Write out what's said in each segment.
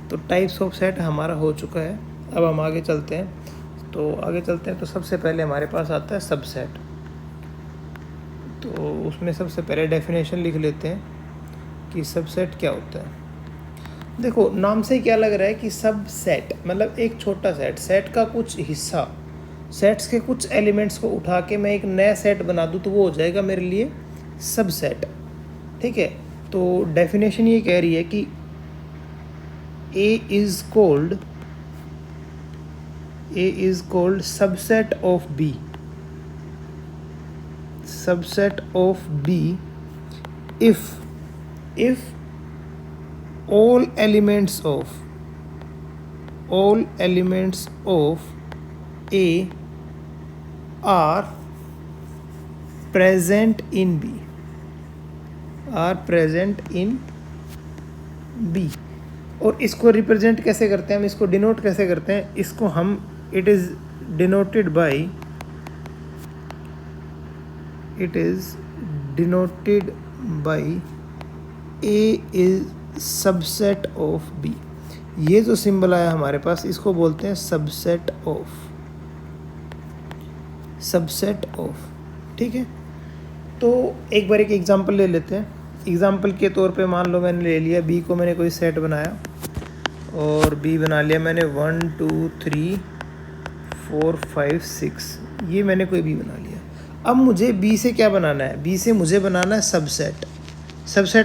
तो types of set हमारा हो चुका है। अब हम आगे चलते हैं। तो सबसे पहले हमारे पास आता है सबसेट। तो उसमें सबसे पहले डेफिनेशन लिख लेते हैं कि सबसेट क्या होता है। देखो नाम से क्या लग रहा है कि सबसेट मतलब एक छोटा सेट, सेट का कुछ हिस्सा, सेट्स के कुछ एलिमेंट्स को उठा के मैं एक नया सेट बना दूँ तो वो हो जाएगा मेरे लिए सबसेट। ठीक है, तो डेफिनेशन ये कह रही है कि A is called subset of B if all elements of A are present in B और इसको रिप्रेजेंट कैसे करते हैं, हम इसको डिनोट कैसे करते हैं, इसको हम it is denoted by A is subset of B। ये जो सिंबल आया हमारे पास इसको बोलते हैं सबसेट ऑफ। ठीक है, तो एक बार एक एग्जांपल ले लेते हैं। एग्जांपल के तौर पे मान लो मैंने ले लिया B को, मैंने कोई सेट बनाया और B बना लिया मैंने 1 2 3 4 5 6, ये मैंने कोई B बना लिया। अब मुझे B से क्या बनाना है, B से मुझे बनाना है सबसेट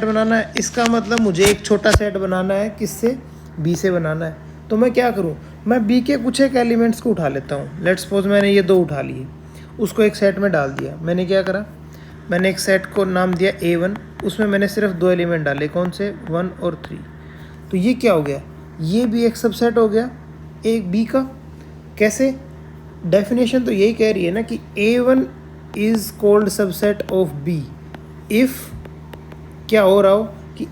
बनाना है। इसका मतलब मुझे एक छोटा सेट बनाना है, किससे, B से बनाना है। तो मैं क्या करूं, मैं B के कुछ एक एलिमेंट्स को उठा लेता हूं। लेट्स सपोज मैंने ये 2 उठा लिए, उसको एक सेट में डाल दिया। मैंने क्या करा, मैंने एक सेट को नाम दिया A1, उसमें मैंने सिर्फ 2 एलिमेंट डाले, कौन से, 1 और 3। तो ये क्या हो गया, ये भी एक सबसेट हो गया एक B का। कैसे, डेफिनेशन तो यही कह रही है ना कि A1 is called subset of B if क्या हो रहा हो कि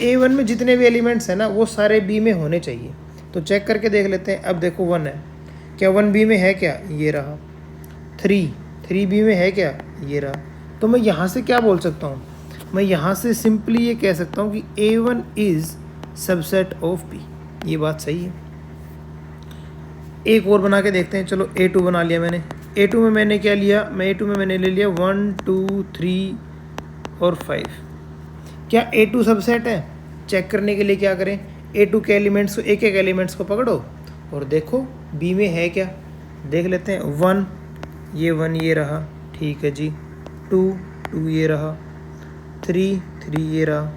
A1 में जितने भी एलिमेंट्स हैं ना वो सारे B में होने चाहिए। तो चेक करके देख लेते हैं। अब देखो 1 है, क्या 1 B में है, क्या, ये रहा। 3 B में है, क्या, ये रहा। तो मैं यहाँ से क्या बोल सकता हूँ, मैं यहाँ से सिंपली ये कह सकता हूँ कि A1 is subset of B। ये बात सही है। एक और बना के देखते हैं। चलो A2 बना लिया मैंने। A2 में मैंने क्या लिया, A2 में मैंने ले लिया 1 2 3 और 5। क्या A2 सबसेट है, चेक करने के लिए क्या करें, A2 के एलिमेंट्स को, एक एलिमेंट्स को पकड़ो और देखो B में है क्या, देख लेते हैं। 1 ये रहा, ठीक है जी। 2 ये रहा, 3 ये रहा,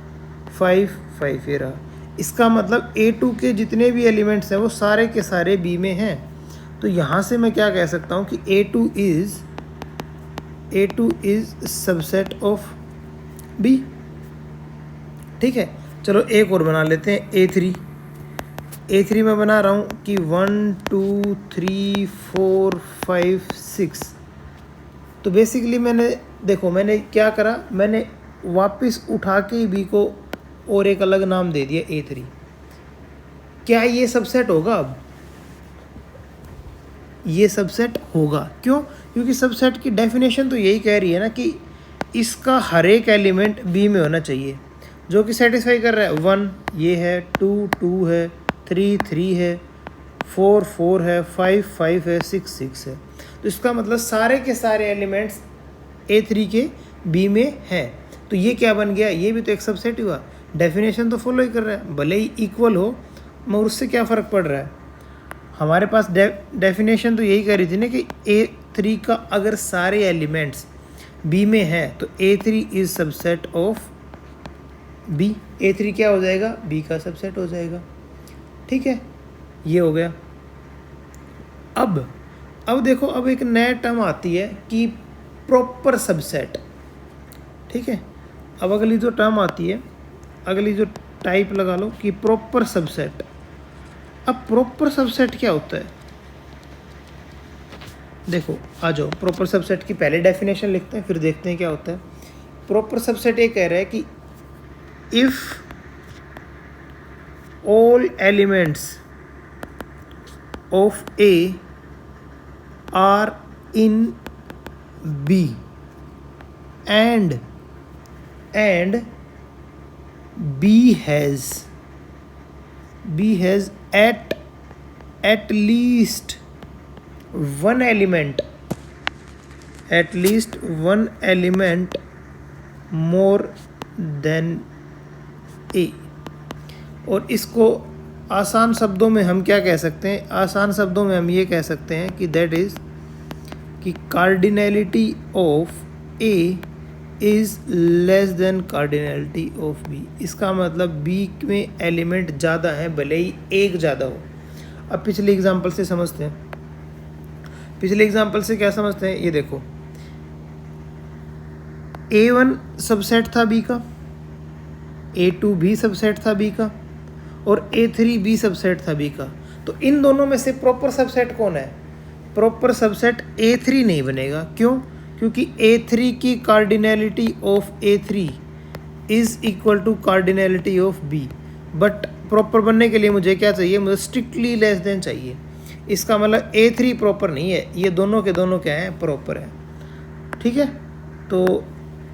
5 ये रहा। इसका मतलब A2 के जितने भी एलिमेंट्स हैं वो सारे के सारे B में हैं। तो यहाँ से मैं क्या कह सकता हूँ कि A2 is subset of B। ठीक है, चलो एक और बना लेते हैं A3 में बना रहा हूँ कि 1 2 3 4 5 6। तो बेसिकली मैंने क्या करा, मैंने वापस उठा के B को और एक अलग नाम दे दिया A3। क्या ये सबसेट होगा, अब ये सबसेट होगा। क्यों, क्योंकि सबसेट की डेफिनेशन तो यही कह रही है ना कि इसका हर एक एलिमेंट B में होना चाहिए, जो कि सेटिस्फाई कर रहा है। 1 ये है, 2 है, 3 है, 4 है, 5 है, 6 है। तो इसका मतलब सारे के सारे एलिमेंट्स A3 के B में हैं। तो ये क्या बन गया, ये भी तो एक सबसेट हुआ। डेफिनेशन तो फॉलो ही कर रहा है, भले ही इक्वल हो मगर उससे क्या फ़र्क पड़ रहा है। हमारे पास डेफिनेशन तो यही कह रही थी ना कि A3 का अगर सारे एलिमेंट्स B में है तो A3 is subset of B। A3 क्या हो जाएगा, B का सबसेट हो जाएगा। ठीक है, ये हो गया। अब देखो, अब एक नया टर्म आती है कि प्रॉपर सबसेट। ठीक है, अब अगली जो टर्म आती है, अगली जो टाइप लगा लो कि प्रॉपर सबसेट। अब प्रॉपर सबसेट क्या होता है, देखो आ जाओ, प्रॉपर सबसेट की पहले डेफिनेशन लिखते हैं फिर देखते हैं क्या होता है। प्रॉपर सबसेट ये कह रहा है कि if all elements of A are in B and B has B has at least one element more than A। और इसको आसान शब्दों में हम क्या कह सकते हैं? आसान शब्दों में हम ये कह सकते हैं कि दैट इज़ कि cardinality of A is less than cardinality of B. इसका मतलब बी में एलिमेंट ज़्यादा है भले ही एक ज़्यादा हो। अब पिछले एग्जाम्पल से समझते हैं। पिछले एग्जाम्पल से क्या समझते हैं? ये देखो, A1 सबसेट था बी का, A2 भी सबसेट था बी का, और A3 भी सबसेट था बी का। तो इन दोनों में से प्रॉपर सबसेट कौन है? प्रॉपर सबसेट A3 नहीं बनेगा। क्यों? क्योंकि A3 की cardinality of A3 is equal to cardinality of B। But proper बनने के लिए मुझे क्या चाहिए? मुझे स्ट्रिक्टली लेस देन चाहिए। इसका मतलब A3 प्रॉपर नहीं है, ये दोनों के दोनों क्या हैं? प्रॉपर है। ठीक है, तो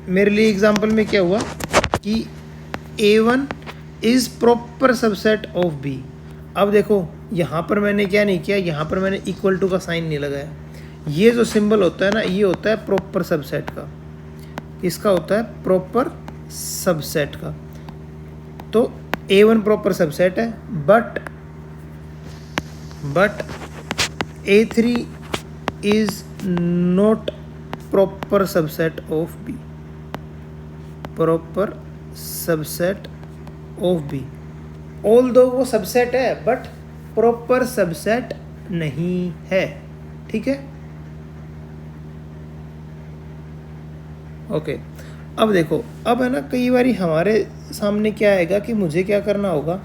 मेरे लिए एग्जांपल में क्या हुआ कि A1 is proper subset of B। अब देखो यहाँ पर मैंने क्या नहीं किया, यहाँ पर मैंने इक्वल टू का साइन नहीं लगाया। ये जो सिंबल होता है ना, ये होता है प्रॉपर सबसेट का। इसका होता है प्रॉपर सबसेट का। तो A1 प्रॉपर सबसेट है, but A3 is not proper subset of B। Proper subset of B, although वो सबसेट है बट प्रॉपर सबसेट नहीं है। ठीक है, ओके। अब देखो, अब है ना, कई बार हमारे सामने क्या आएगा कि मुझे क्या करना होगा।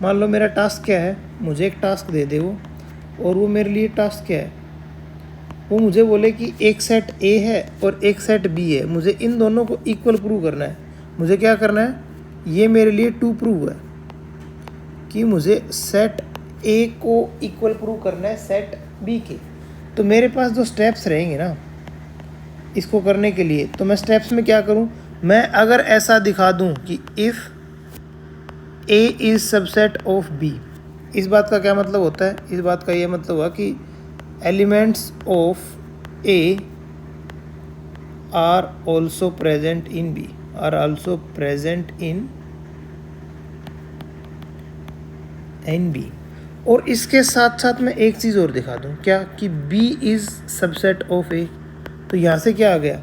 मान लो मेरा टास्क क्या है, मुझे एक टास्क दे दे वो, और वो मेरे लिए टास्क क्या है, वो मुझे बोले कि एक सेट A है और एक सेट B है, मुझे इन दोनों को इक्वल प्रूव करना है। मुझे क्या करना है? ये मेरे लिए 2 प्रूव है कि मुझे सेट A को इक्वल प्रूव करना है सेट B के। तो मेरे पास जो स्टेप्स रहेंगे ना इसको करने के लिए, तो मैं स्टेप्स में क्या करूं? मैं अगर ऐसा दिखा दूं कि if A is subset of B, इस बात का क्या मतलब होता है? इस बात का ये मतलब हुआ कि elements of A are also present in B, are also present in B। और इसके साथ साथ मैं एक चीज़ और दिखा दूं, क्या? कि B is subset of A। तो यहाँ से क्या आ गया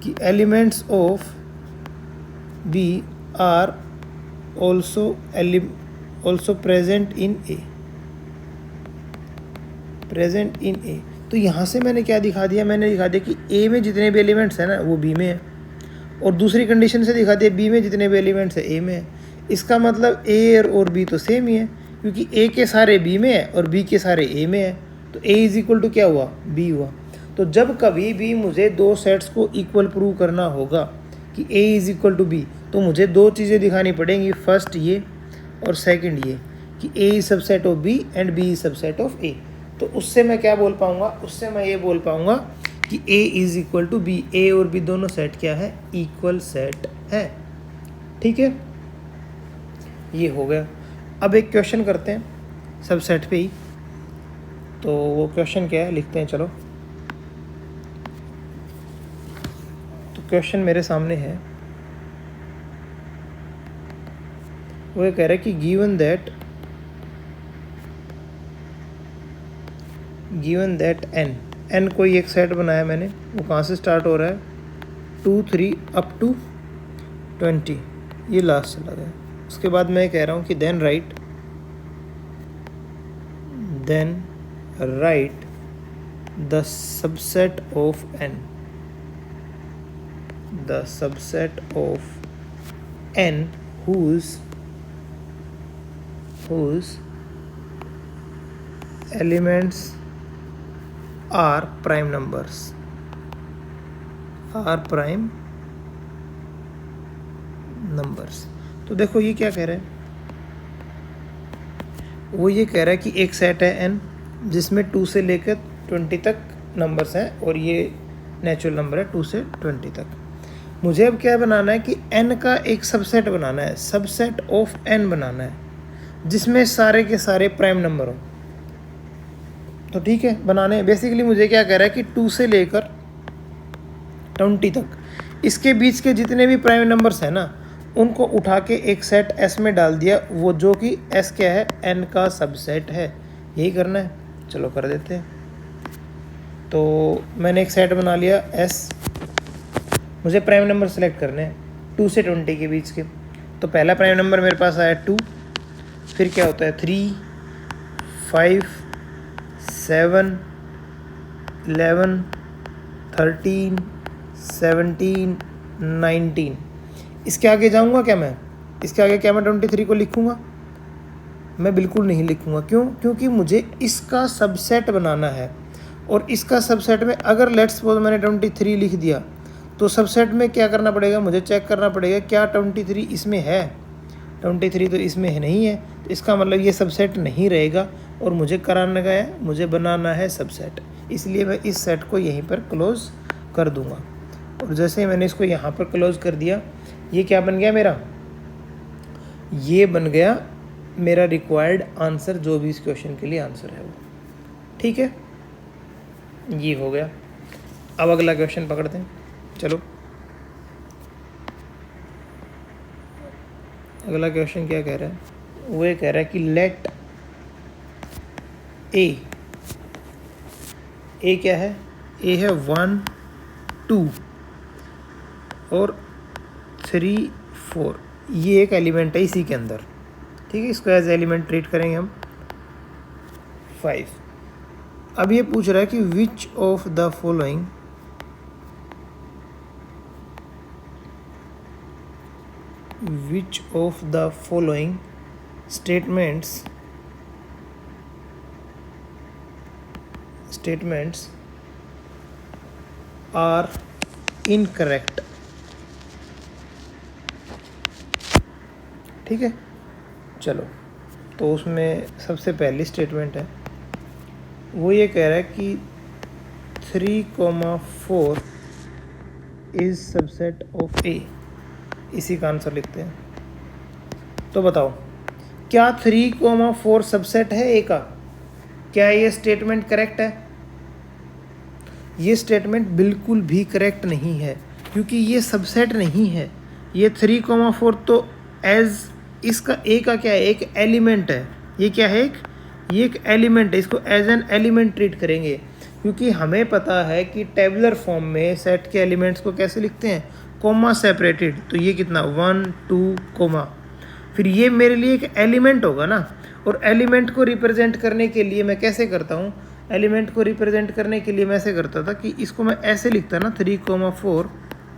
कि elements of B are also present in A, present in A। तो यहाँ से मैंने क्या दिखा दिया? मैंने दिखा दिया कि A में जितने भी एलिमेंट्स हैं ना वो B में है, और दूसरी कंडीशन से दिखा दिया B में जितने भी एलिमेंट्स हैं A में है। इसका मतलब A और B तो सेम ही है, क्योंकि A के सारे B में है और B के सारे A में है। तो A इज़ इक्वल टू क्या हुआ? B हुआ। तो जब कभी भी मुझे दो सेट्स को इक्वल प्रूव करना होगा कि A is equal to B, तो मुझे दो चीज़ें दिखानी पड़ेंगी। फर्स्ट ये और सेकंड ये कि A is subset of B and B is subset of A। तो उससे मैं क्या बोल पाऊँगा? उससे मैं ये बोल पाऊँगा कि A is equal to B। A और B दोनों सेट क्या है? इक्वल सेट है। ठीक है, ये हो गया। अब एक क्वेश्चन करते हैं सबसेट पे ही। तो वो क्वेश्चन क्या है लिखते हैं, चलो। तो क्वेश्चन मेरे सामने है, वो ये कह रहा है कि गिवन दैट n कोई एक सेट बनाया मैंने, वो कहाँ से स्टार्ट हो रहा है? 2 3 अप टू 20, ये लास्ट चला गया। उसके बाद मैं कह रहा हूँ कि then write the subset of n, the subset of n whose elements are prime numbers, तो देखो ये क्या कह रहा है? वो ये कह रहा है कि एक सेट है n जिसमें 2 से लेकर 20 तक नंबर्स हैं, और ये नेचुरल नंबर है 2 से 20 तक। मुझे अब क्या बनाना है कि n का एक सबसेट बनाना है, सबसेट ऑफ n बनाना है। जिसमें सारे के सारे प्राइम नंबर हो। तो ठीक है, बनाने बेसिकली मुझे क्या कह रहा है कि 2 से लेकर 20 तक इसके बीच के जितने भी प्राइम नंबर्स हैं ना, उनको उठा के एक सेट S में डाल दिया, वो जो कि S क्या है, N का सबसेट है। यही करना है, चलो कर देते हैं। तो मैंने एक सेट बना लिया S, मुझे प्राइम नंबर सेलेक्ट करने हैं 2 से 20 के बीच के। तो पहला प्राइम नंबर मेरे पास आया 2, फिर क्या होता है 3, 5, 7, 11, 13, 17, 19। इसके आगे जाऊंगा क्या मैं? इसके आगे क्या मैं 23 को लिखूंगा? मैं बिल्कुल नहीं लिखूंगा। क्यों? क्योंकि मुझे इसका सबसेट बनाना है। और इसका सबसेट में अगर लेट्स सपोज मैंने 23 लिख दिया, तो सबसेट में क्या करना पड़ेगा, मुझे चेक करना पड़ेगा क्या 23 इसमें है। 23 तो इसमें नहीं है, तो इसका मतलब ये सबसेट नहीं रहेगा। और मुझे कराना क्या है, मुझे बनाना है सबसेट। इसलिए मैं इस सेट को यहीं पर क्लोज कर दूंगा। और जैसे ही मैंने इसको यहाँ पर क्लोज कर दिया, ये क्या बन गया मेरा, ये बन गया मेरा रिक्वायर्ड आंसर, जो भी इस क्वेश्चन के लिए आंसर है वो। ठीक है, ये हो गया। अब अगला क्वेश्चन पकड़ते हैं, चलो। अगला क्वेश्चन क्या कह रहा है, वो ये कह रहा है कि लेट ए क्या है, ए है 1, 2 और 3, 4। ये एक एलिमेंट है इसी के अंदर। ठीक है, इसको एज एलिमेंट ट्रीट करेंगे हम। 5। अब ये पूछ रहा है कि which of the following statements are incorrect। ठीक है, चलो। तो उसमें सबसे पहली स्टेटमेंट है, वो ये कह रहा है कि 3,4 इज सबसेट ऑफ ए। इसी का आंसर लिखते हैं। तो बताओ, क्या 3,4 सबसेट है ए का? क्या ये स्टेटमेंट करेक्ट है? ये स्टेटमेंट बिल्कुल भी करेक्ट नहीं है, क्योंकि ये सबसेट नहीं है। ये 3,4 तो एज इसका ए का क्या है, एक एलिमेंट है। ये क्या है, ये एक एलिमेंट है। इसको एज एन एलिमेंट ट्रीट करेंगे, क्योंकि हमें पता है कि टेबुलर फॉर्म में सेट के एलिमेंट्स को कैसे लिखते हैं, कॉमा सेपरेटेड। तो ये कितना 1, 2 कॉमा, फिर ये मेरे लिए एक एलिमेंट होगा ना। और एलिमेंट को रिप्रेजेंट करने के लिए मैं कैसे करता हूँ, एलिमेंट को रिप्रेजेंट करने के लिए मैं ऐसे करता था कि इसको मैं ऐसे लिखता ना, 3,4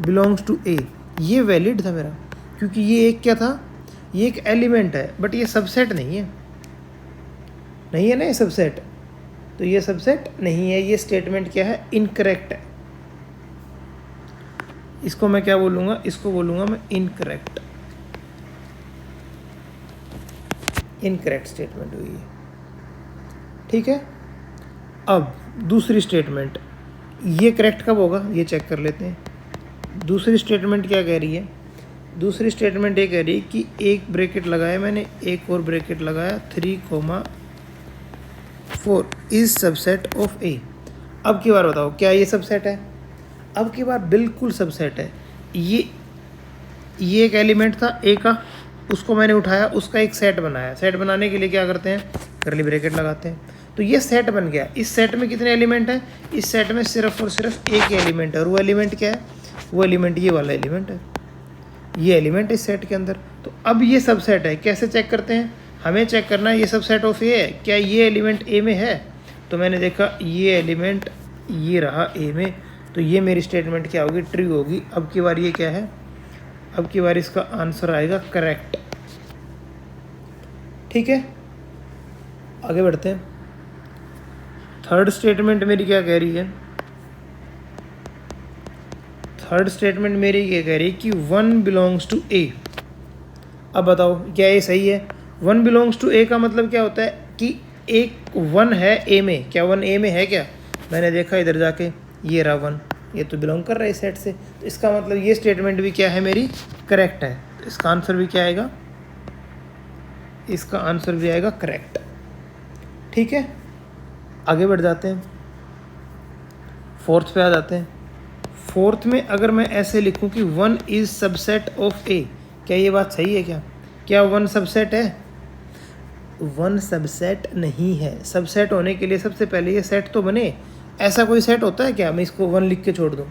बिलोंग्स टू ए। ये वैलिड था मेरा, क्योंकि ये एक क्या था, ये एक एलिमेंट है। बट ये सबसेट नहीं है, नहीं है ना ये सबसेट। तो ये सबसेट नहीं है, ये स्टेटमेंट क्या है, इनकरेक्ट है। इसको मैं क्या बोलूँगा, इसको बोलूँगा मैं इनकरेक्ट। इनकरेक्ट स्टेटमेंट हुई है। ठीक है, अब दूसरी स्टेटमेंट, ये करेक्ट कब होगा ये चेक कर लेते हैं। दूसरी स्टेटमेंट क्या कह रही है, दूसरी स्टेटमेंट ये कह रही है कि एक ब्रैकेट लगाया मैंने, एक और ब्रैकेट लगाया, 3,4 इज सबसेट ऑफ ए। अब की बार बताओ, क्या ये सबसेट है? अब की बार बिल्कुल सबसेट है। ये एक एलिमेंट था ए का, उसको मैंने उठाया, उसका एक सेट बनाया। सेट बनाने के लिए क्या करते हैं, कर्ली ब्रैकेट लगाते हैं। तो ये सेट बन गया। इस सेट में कितने एलिमेंट हैं, इस सेट में सिर्फ और सिर्फ एक एलिमेंट है। और वो एलिमेंट क्या है, वो एलिमेंट ये वाला एलिमेंट है, ये एलिमेंट इस सेट के अंदर। तो अब ये सबसेट है। कैसे चेक करते हैं, हमें चेक करना है ये सबसेट ऑफ ए है, क्या ये एलिमेंट ए में है। तो मैंने देखा ये एलिमेंट ये रहा ए में, तो ये मेरी स्टेटमेंट क्या होगी, ट्रू होगी। अब की बार ये क्या है, अब की बार इसका आंसर आएगा करेक्ट। ठीक है, आगे बढ़ते हैं। थर्ड स्टेटमेंट मेरी क्या कह रही है, थर्ड स्टेटमेंट मेरी ये कह रही है कि 1 बिलोंग्स टू ए। अब बताओ क्या ये सही है? 1 बिलोंग्स टू ए का मतलब क्या होता है कि एक 1 है ए में। क्या 1 ए में है क्या? मैंने देखा इधर जाके, ये रहा 1, ये तो बिलोंग कर रहा है इस सेट से। तो इसका मतलब ये स्टेटमेंट भी क्या है मेरी, करेक्ट है। तो इसका आंसर भी क्या आएगा, इसका आंसर भी आएगा करेक्ट। ठीक है, आगे बढ़ जाते हैं, फोर्थ पे आ जाते हैं। फोर्थ में अगर मैं ऐसे लिखूं कि 1 इज सबसेट ऑफ ए, क्या ये बात सही है? क्या 1 सबसेट है? 1 सबसेट नहीं है। सबसेट होने के लिए सबसे पहले ये सेट तो बने। ऐसा कोई सेट होता है क्या मैं इसको 1 लिख के छोड़ दूं?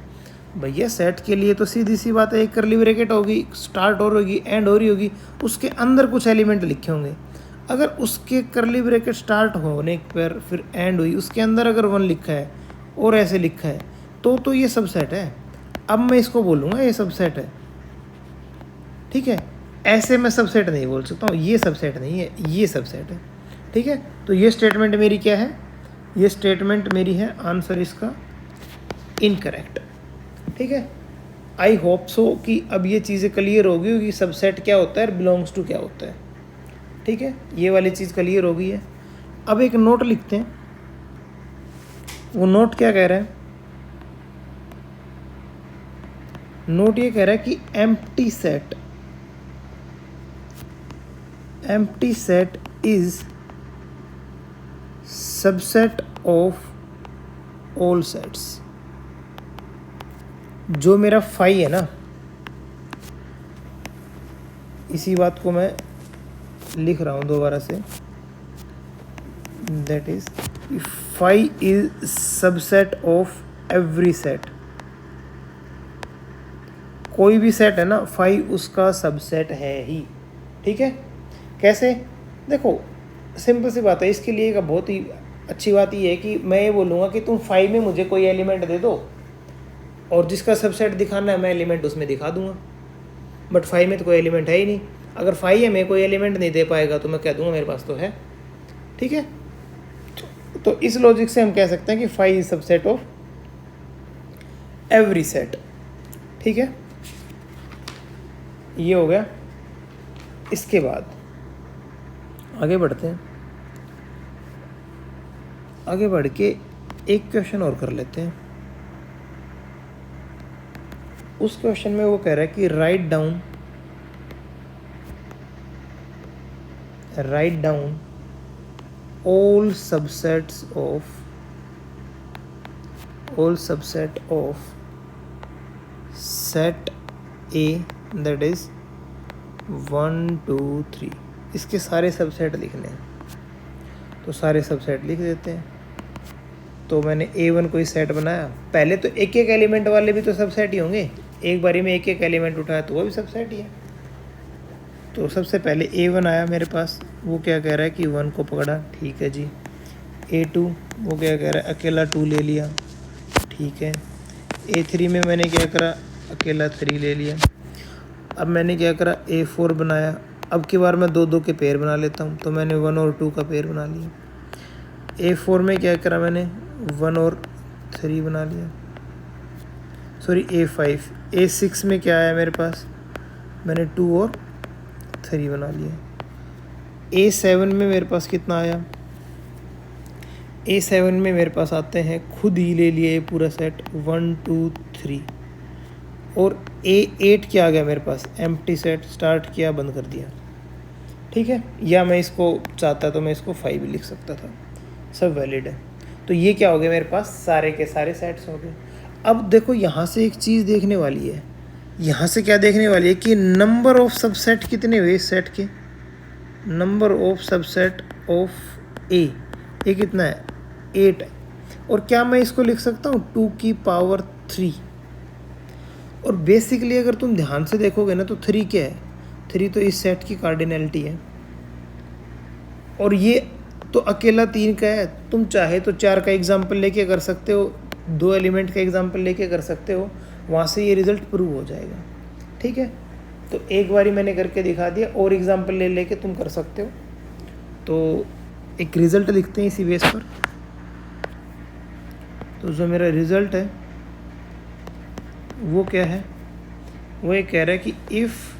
भैया सेट के लिए तो सीधी सी बात है, एक करली ब्रैकेट होगी, स्टार्ट और होगी, एंड हो रही होगी, उसके अंदर कुछ एलिमेंट लिखे होंगे। अगर उसके करली ब्रैकेट स्टार्ट होने पर फिर एंड हुई, उसके अंदर अगर 1 लिखा है और ऐसे लिखा है तो ये सबसेट है। अब मैं इसको बोलूँगा ये सबसेट है। ठीक है, ऐसे मैं सबसेट नहीं बोल सकता हूँ, ये सबसेट नहीं है, ये सबसेट है। ठीक है, तो ये स्टेटमेंट मेरी क्या है? ये स्टेटमेंट मेरी है आंसर इसका इनकरेक्ट। ठीक है, आई होप सो कि अब ये चीज़ें क्लियर होगी कि सबसेट क्या होता है और बिलोंग्स टू क्या होता है। ठीक है, ये वाली चीज़ क्लियर हो गई है। अब एक नोट लिखते हैं। वो नोट क्या कह रहा है? नोट ये कह रहा है कि empty set is subset of all sets. जो मेरा फाई है ना, इसी बात को मैं लिख रहा हूँ दोबारा से, that is phi is subset of every set. कोई भी सेट है ना, फाई उसका सबसेट है ही। ठीक है, कैसे? देखो सिंपल सी बात है। इसके लिए एक बहुत ही अच्छी बात ये है कि मैं ये बोलूँगा कि तुम फाई में मुझे कोई एलिमेंट दे दो और जिसका सबसेट दिखाना है मैं एलिमेंट उसमें दिखा दूंगा। बट फाई में तो कोई एलिमेंट है ही नहीं। अगर फाई है में कोई एलिमेंट नहीं दे पाएगा तो मैं कह दूंगा मेरे पास तो है। ठीक है, तो इस लॉजिक से हम कह सकते हैं कि phi is subset of every set. ठीक है, ये हो गया। इसके बाद आगे बढ़ते हैं। आगे बढ़ के एक क्वेश्चन और कर लेते हैं। उस क्वेश्चन में वो कह रहा है कि write down all subset of set A, that is 1 2 3। इसके सारे सबसेट लिखने हैं, तो सारे सबसेट लिख देते हैं। तो मैंने A1 कोई सेट बनाया। पहले तो एक एक एलिमेंट वाले भी तो सबसेट ही होंगे, एक बारी में एक एक एलिमेंट उठाया तो वो भी सबसेट ही है। तो सबसे पहले A1 आया मेरे पास, वो क्या कह रहा है कि 1 को पकड़ा, ठीक है जी। A2 वो क्या कह रहा है, अकेला 2 ले लिया, ठीक है। A3 में मैंने क्या करा, अकेला 3 ले लिया। अब मैंने क्या करा, A4 बनाया। अब की बार मैं 2 के पेयर बना लेता हूँ, तो मैंने 1 और 2 का पेयर बना लिया। A4 में क्या करा मैंने, 1 और 3 बना लिया, सॉरी A5। A6 में क्या आया मेरे पास, मैंने 2 और 3 बना लिया। A7 में मेरे पास कितना आया, A7 में मेरे पास आते हैं, खुद ही ले लिए पूरा सेट 1 2 3। और A8 क्या आ गया मेरे पास, एम्प्टी सेट, स्टार्ट किया बंद कर दिया। ठीक है, या मैं इसको चाहता तो मैं इसको 5 भी लिख सकता था, सब वैलिड है। तो ये क्या हो गया मेरे पास, सारे के सारे सेट्स हो गए। अब देखो यहाँ से एक चीज़ देखने वाली है, यहाँ से क्या देखने वाली है कि नंबर ऑफ सबसेट कितने हुए इस सेट के। नंबर ऑफ सबसेट ऑफ ए, ये कितना है, 8 है। और क्या मैं इसको लिख सकता हूँ 2 की पावर 3। और बेसिकली अगर तुम ध्यान से देखोगे ना तो 3 क्या है, 3 तो इस सेट की कार्डिनलिटी है। और ये तो अकेला 3 का है। तुम चाहे तो 4 का एग्जाम्पल लेके कर सकते हो, 2 एलिमेंट का एग्जाम्पल लेके कर सकते हो, वहाँ से ये रिज़ल्ट प्रूव हो जाएगा। ठीक है, तो एक बारी मैंने करके दिखा दिया, और एग्जाम्पल ले लेके तुम कर सकते हो। तो एक रिज़ल्ट लिखते हैं इसी बेस पर। तो जो मेरा रिज़ल्ट है वो क्या है, वो ये कह रहा है कि if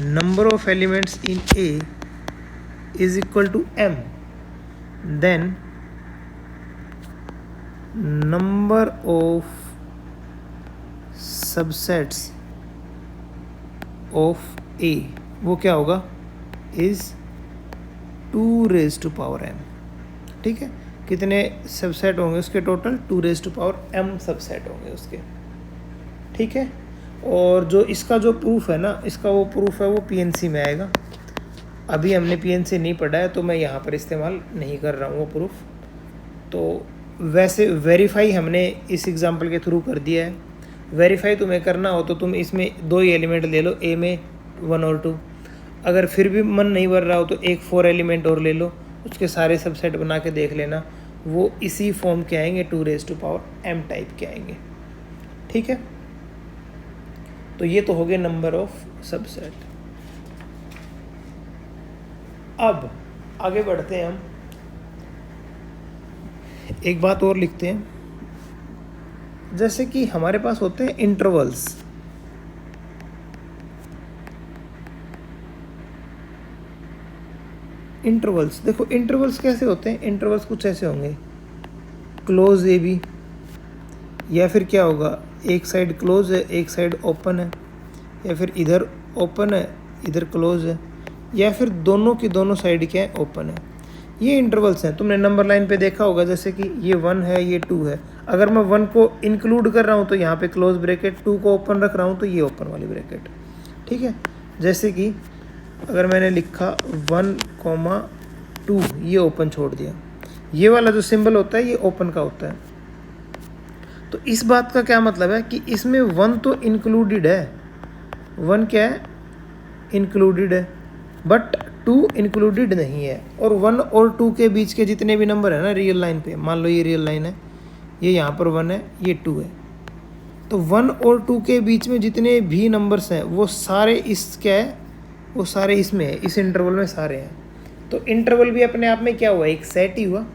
number of elements in A is equal to m, then number of subsets of A वो क्या होगा, इज 2m, ठीक है। कितने सबसेट होंगे उसके टोटल? 2m सबसेट होंगे उसके, ठीक है। और जो इसका जो प्रूफ है ना, इसका वो प्रूफ है वो पीएनसी में आएगा। अभी हमने पीएनसी नहीं पढ़ा है तो मैं यहाँ पर इस्तेमाल नहीं कर रहा हूँ वो प्रूफ। तो वैसे वेरीफाई हमने इस एग्जांपल के थ्रू कर दिया है। वेरीफाई तुम्हें करना हो तो तुम इसमें 2 ही एलिमेंट ले लो, ए में 1 और 2। अगर फिर भी मन नहीं भर रहा हो तो एक 4 एलिमेंट और ले लो, उसके सारे सबसेट बना के देख लेना, वो इसी फॉर्म के आएंगे, 2m टाइप के आएंगे, ठीक है। तो ये तो हो गए नंबर ऑफ सबसेट। अब आगे बढ़ते हैं हम, एक बात और लिखते हैं। जैसे कि हमारे पास होते हैं इंटरवल्स। इंटरवल्स देखो, इंटरवल्स कैसे होते हैं? इंटरवल्स कुछ ऐसे होंगे, क्लोज ए बी, या फिर क्या होगा, एक साइड क्लोज है एक साइड ओपन है, या फिर इधर ओपन है इधर क्लोज है, या फिर दोनों की दोनों साइड क्या है, ओपन है। ये इंटरवल्स हैं। तुमने नंबर लाइन पे देखा होगा, जैसे कि ये 1 है ये 2 है। अगर मैं 1 को इंक्लूड कर रहा हूँ तो यहाँ पे क्लोज ब्रैकेट, 2 को ओपन रख रहा हूँ तो ये ओपन वाली ब्रैकेट, ठीक है। जैसे कि अगर मैंने लिखा 1,2, ये ओपन छोड़ दिया, ये वाला जो सिंबल होता है ये ओपन का होता है। तो इस बात का क्या मतलब है कि इसमें 1 तो इंक्लूडेड है, 1 क्या है, इंक्लूडेड है, बट 2 इंक्लूडेड नहीं है। और 1 और 2 के बीच के जितने भी नंबर है ना रियल लाइन पे, मान लो ये रियल लाइन है, ये यहाँ पर 1 है ये 2 है, तो 1 और 2 के बीच में जितने भी नंबर्स हैं वो सारे इस क्या है, वो सारे इसमें है, इस इंटरवल में सारे हैं। तो इंटरवल भी अपने आप में क्या हुआ, एक सेट ही हुआ,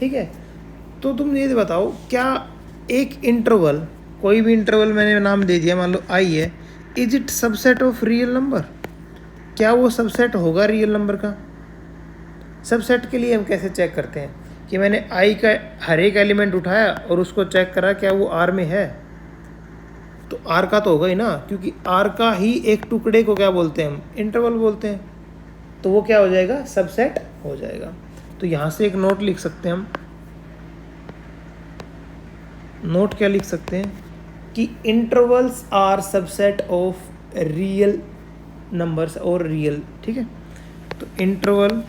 ठीक है। तो तुम ये बताओ, क्या एक इंटरवल, कोई भी इंटरवल मैंने नाम दे दिया, मान लो आई है, is it subset of real number? क्या वो सबसेट होगा रियल नंबर का? सबसेट के लिए हम कैसे चेक करते हैं कि मैंने आई का हर एक एलिमेंट उठाया और उसको चेक करा क्या वो आर में है, तो आर का तो होगा ही ना, क्योंकि आर का ही एक टुकड़े को क्या बोलते हैं हम, इंटरवल बोलते हैं। तो वो क्या हो जाएगा, सबसेट हो जाएगा। तो यहाँ से एक नोट लिख सकते हैं हम, नोट क्या लिख सकते हैं कि intervals are subset of real numbers और रियल, ठीक है। तो intervals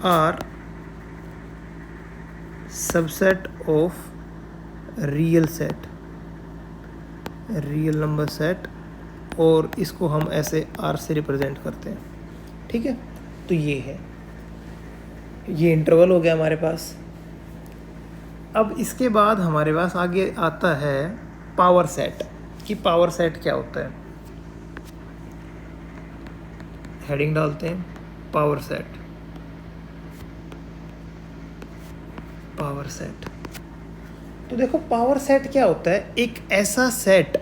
are subset of real set, real number set, और इसको हम ऐसे आर से रिप्रेजेंट करते हैं, ठीक है। तो ये है, ये इंटरवल हो गया हमारे पास। अब इसके बाद हमारे पास आगे आता है पावर सेट, कि पावर सेट क्या होता है। हेडिंग डालते हैं पावर सेट, पावर सेट। तो देखो पावर सेट क्या होता है, एक ऐसा सेट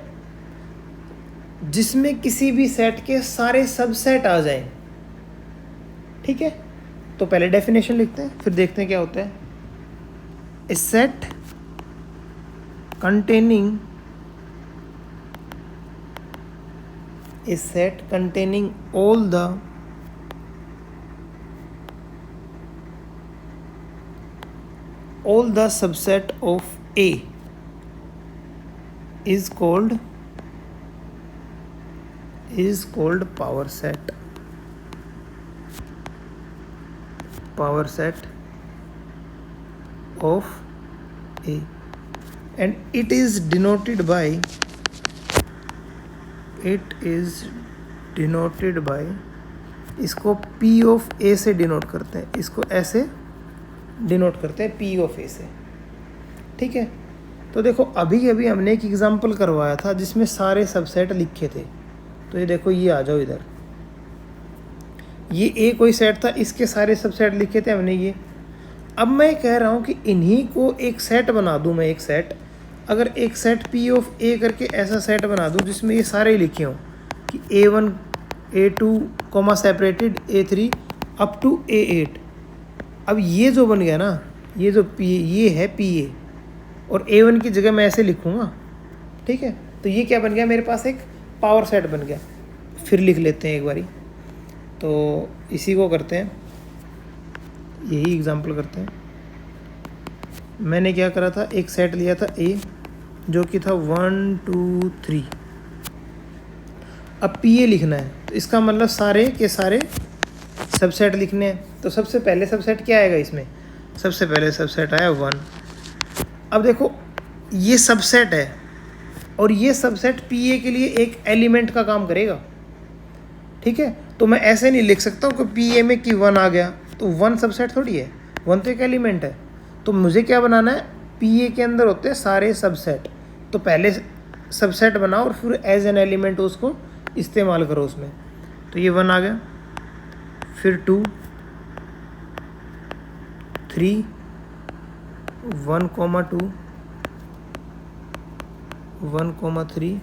जिसमें किसी भी सेट के सारे सबसेट आ जाएं, ठीक है। तो पहले डेफिनेशन लिखते हैं फिर देखते हैं क्या होता है। A set containing, a set containing all the subset of A is called power set, power set of A, and it is denoted by इसको P ऑफ A से डिनोट करते हैं, इसको ऐसे डिनोट करते हैं P ऑफ A से, ठीक है। तो देखो अभी अभी हमने एक एग्जांपल करवाया था जिसमें सारे सबसेट लिखे थे। तो ये देखो, ये आ जाओ इधर, ये A कोई सेट था, इसके सारे सबसेट लिखे थे हमने ये। अब मैं कह रहा हूँ कि इन्हीं को एक सेट बना दूँ मैं, एक सेट, अगर एक सेट P ऑफ A करके ऐसा सेट बना दूँ जिसमें ये सारे लिखे हों कि A1 A2 comma separated A3 up to A8। अब ये जो बन गया ना, ये जो ये है PA, और A1 की जगह मैं ऐसे लिखूँगा, ठीक है। तो ये क्या बन गया, मेरे पास एक पावर सेट बन गया। फिर लिख लेते हैं एक बारी। तो इसी को करते हैं, यही एग्जांपल करते हैं। मैंने क्या करा था, एक सेट लिया था ए जो कि था 1 2 3। अब पी ए लिखना है, तो इसका मतलब सारे के सारे सबसेट लिखने हैं। तो सबसे पहले सबसेट क्या आएगा इसमें, सबसे पहले सबसेट आया 1। अब देखो ये सबसेट है और ये सबसेट पी ए के लिए एक एलिमेंट का काम करेगा, ठीक है। तो मैं ऐसे नहीं लिख सकता हूँ कि पी ए में कि 1 आ गया, तो 1 सबसेट थोड़ी है, 1 तो एक एलिमेंट है। तो मुझे क्या बनाना है, पी ए के अंदर होते हैं सारे सबसेट, तो पहले सबसेट बनाओ और फिर एज एन एलिमेंट उसको इस्तेमाल करो उसमें। तो ये 1 आ गया, फिर 2 3 1 2 1 3